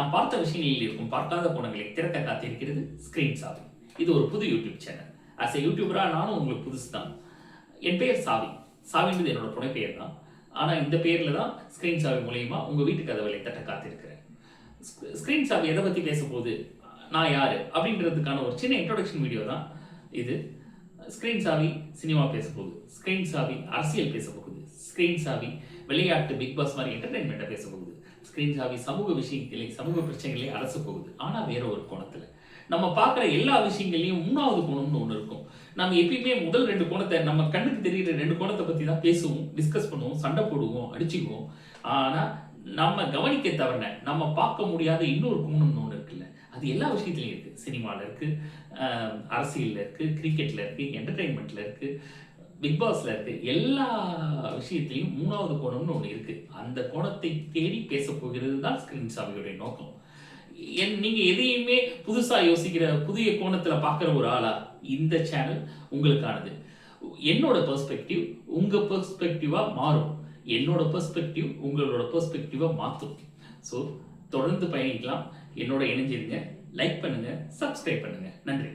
நான் பார்த்த விஷயங்களில் இருக்கும் பார்க்காத கோணங்களை திறக்க காத்திருக்கிறது ஸ்கிரீன் சாவி. இது ஒரு புது யூடியூப் சேனல். ஆஸ் எ யூடியூபராக நானும் உங்களுக்கு புதுசு தான். என் பெயர் சாவி. சாவின்றது என்னோட புனை பெயர் தான். ஆனால் இந்த பேரில் தான் ஸ்கிரீன் சாவி மூலயமா உங்கள் வீட்டு கதவுகளை தட்ட காத்திருக்கிறேன். ஸ்கிரீன் சாவி எதை பற்றி பேச போகுது, நான் யார் அப்படின்றதுக்கான ஒரு சின்ன இன்ட்ரோடக்ஷன் வீடியோ தான் இது. ஸ்கிரீன் சாவி சினிமா பேச போகுது, ஸ்கிரீன் சாவி அரசியல் பேச போகுது, ஸ்கிரீன் சாவி விளையாட்டு பிக் பாஸ் மாதிரி என்டர்டைன்மெண்ட்டை பேச போகுது, ஸ்கிரீன் சாவி சமூக விஷயங்களை சமூக பிரச்சனைகளை அரச போகுது. ஆனால் வேற ஒரு கோணத்தில் நம்ம பார்க்குற எல்லா விஷயங்களையும் மூணாவது கோணம்னு ஒன்று இருக்கும். நம்ம எப்பயுமே முதல் ரெண்டு கோணத்தை, நம்ம கண்ணுக்கு தெரிகிற ரெண்டு கோணத்தை பற்றி தான் பேசுவோம், டிஸ்கஸ் பண்ணுவோம், சண்டை போடுவோம், அடிச்சுக்குவோம். ஆனால் நம்ம கவனிக்க தவறின, நம்ம பார்க்க முடியாத இன்னொரு கோணம்னு ஒன்று இருக்குல்ல, அது எல்லா விஷயத்துலையும் இருக்குது. சினிமாவில் இருக்குது, அரசியலில் இருக்குது, கிரிக்கெட்டில் இருக்குது, என்டர்டெயின்மெண்ட்டில் இருக்குது, பிக் பாஸ்ல இருக்கு. எல்லா விஷயத்திலையும் மூணாவது கோணம்னு ஒன்று இருக்கு. அந்த கோணத்தை தேடி பேச போகிறது தான் ஸ்கிரீன் சாவியோடைய நோக்கம். நீங்க எதையுமே புதுசா யோசிக்கிற புதிய கோணத்துல பார்க்குற ஒரு ஆளா இந்த சேனல் உங்களுக்கானது. என்னோட பெர்ஸ்பெக்டிவ் உங்க பெர்ஸ்பெக்டிவா மாறும், என்னோட பெர்ஸ்பெக்டிவ் உங்களோட பெர்ஸ்பெக்டிவா மாற்றும். ஸோ தொடர்ந்து பயணிக்கலாம். என்னோட இணைஞ்சிருங்க, லைக் பண்ணுங்க, சப்ஸ்கிரைப் பண்ணுங்க. நன்றி.